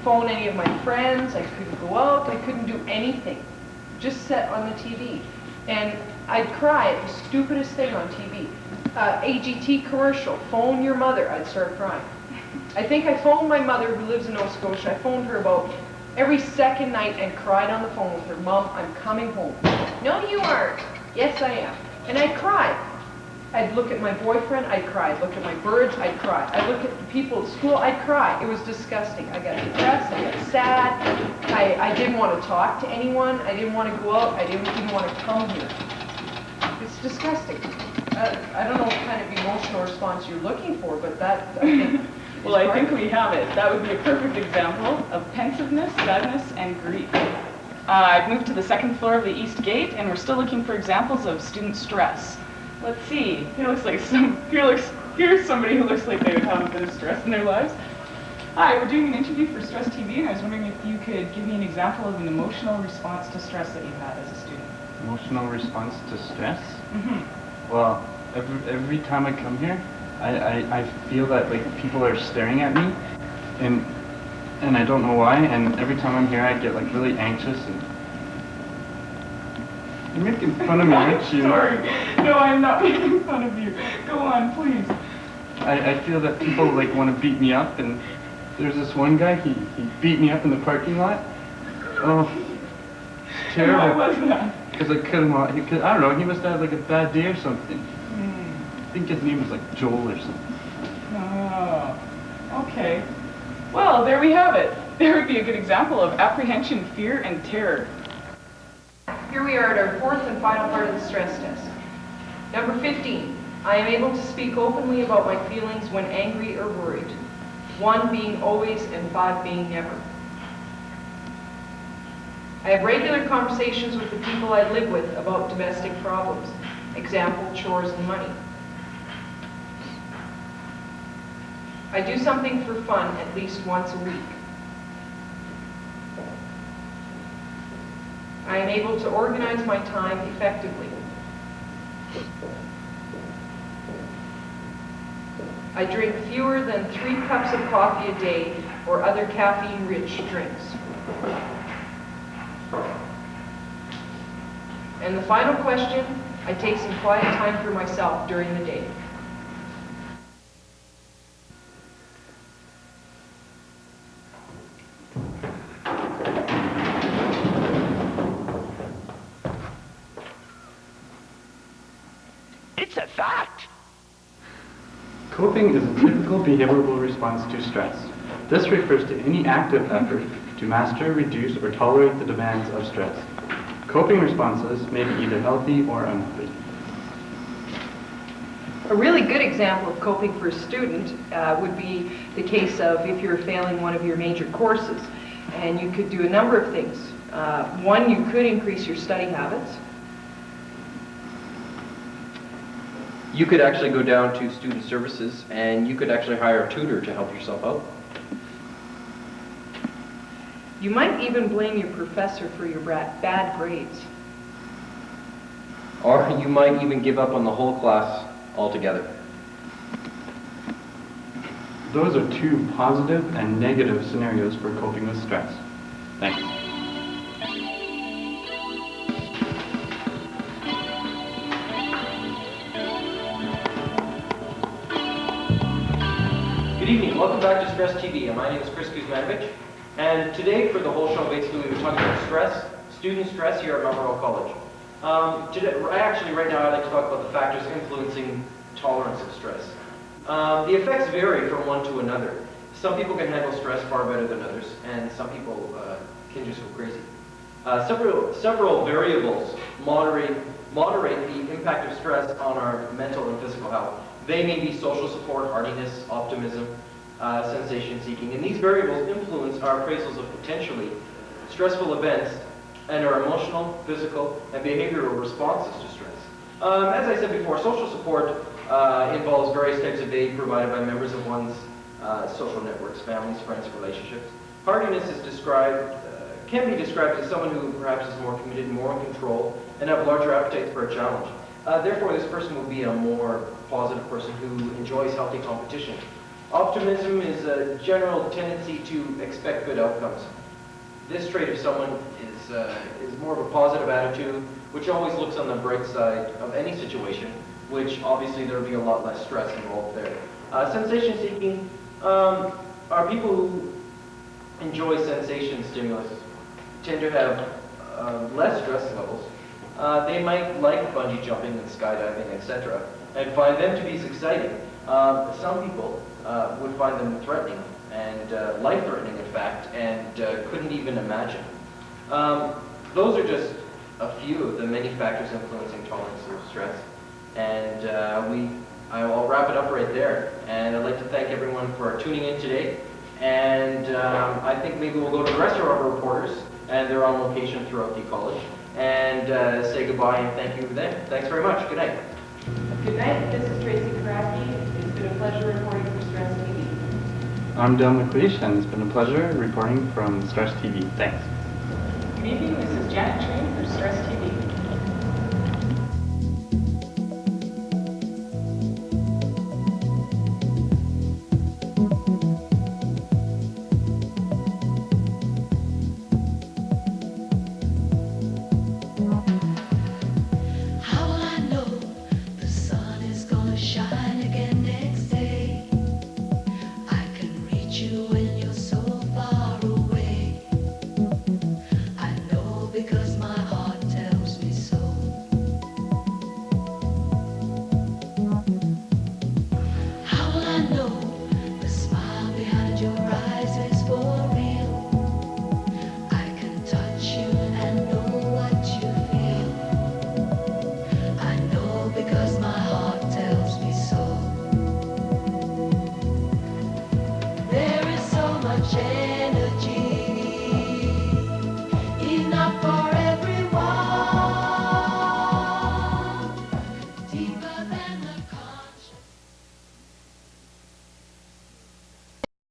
phone any of my friends, I couldn't go out, I couldn't do anything. Just sit on the TV. And I'd cry at the stupidest thing on TV. AGT commercial, phone your mother, I'd start crying. I think I phoned my mother who lives in Nova Scotia. I phoned her about every second night and cried on the phone with her. Mom, I'm coming home. No, you aren't. Yes, I am. And I'd cry. I'd look at my boyfriend, I'd cry. I'd look at my birds, I'd cry. I'd look at the people at school, I'd cry. It was disgusting. I got depressed, I got sad. I didn't want to talk to anyone. I didn't want to go out. I didn't even want to come here. It's disgusting. I don't know what kind of emotional response you're looking for, but that, I think, well, I think we have it. That would be a perfect example of pensiveness, sadness, and grief. I've moved to the second floor of the East Gate, and we're still looking for examples of student stress. Let's see. Here's somebody who looks like they would have a bit of stress in their lives. Hi, we're doing an interview for StessTV, and I was wondering if you could give me an example of an emotional response to stress that you've had as a student. Emotional response to stress? Mm-hmm. Well, every time I come here, I feel that like people are staring at me, and I don't know why. And every time I'm here, I get like really anxious. And you're making fun of me, aren't you? Sorry, no, I'm not making fun of you. Go on, please. I feel that people like want to beat me up, and there's this one guy. He beat me up in the parking lot. Oh, it's terrible. And why was that? Because I cut him off. I don't know. He must have like a bad day or something. I think his name was like Joel or something. Oh, okay. Well, there we have it. There would be a good example of apprehension, fear, and terror. Here we are at our fourth and final part of the stress test. Number 15, I am able to speak openly about my feelings when angry or worried. 1 being always and 5 being never. I have regular conversations with the people I live with about domestic problems. Example, chores and money. I do something for fun at least once a week. I am able to organize my time effectively. I drink fewer than 3 cups of coffee a day or other caffeine-rich drinks. And the final question, I take some quiet time for myself during the day. It's a fact. Coping is a typical behavioral response to stress. This refers to any active effort to master, reduce, or tolerate the demands of stress. Coping responses may be either healthy or unhealthy. A really good example of coping for a student would be the case of if you're failing one of your major courses. And you could do a number of things. 1, you could increase your study habits. You could actually go down to student services and you could actually hire a tutor to help yourself out. You might even blame your professor for your bad grades. Or you might even give up on the whole class altogether. Those are 2 positive and negative scenarios for coping with stress. Thanks. Good evening, welcome back to StessTV. My name is Chris Kuzmanovich, and today for the whole show basically we'll be talking about stress, student stress here at Memorial College. Right now I'd like to talk about the factors influencing tolerance of stress. The effects vary from one to another. Some people can handle stress far better than others, and some people can just go crazy. Several variables moderate the impact of stress on our mental and physical health. They may be social support, hardiness, optimism, sensation seeking, and these variables influence our appraisals of potentially stressful events and our emotional, physical, and behavioral responses to stress. As I said before, social support involves various types of aid provided by members of one's social networks, families, friends, relationships. Hardiness is can be described as someone who perhaps is more committed, more in control, and have larger appetites for a challenge. Therefore, this person will be a more positive person who enjoys healthy competition. Optimism is a general tendency to expect good outcomes. This trait of someone is more of a positive attitude, which always looks on the bright side of any situation, which obviously there will be a lot less stress involved there. Sensation seeking are people who enjoy sensation stimulus, tend to have less stress levels. They might like bungee jumping and skydiving, etc., and find them to be exciting. Some people would find them threatening and life-threatening, in fact, and couldn't even imagine. Those are just a few of the many factors influencing tolerance of stress. And I'll wrap it up right there. And I'd like to thank everyone for tuning in today. And I think maybe we'll go to the rest of our reporters, and they're on location throughout the college, and say goodbye and thank you then. Thanks very much. Good night. Good night, this is Tracy Karaki. It's been a pleasure reporting for StessTV. I'm Del McLeish, and it's been a pleasure reporting from StessTV. Thanks. Good evening, this is Janet Train for StessTV.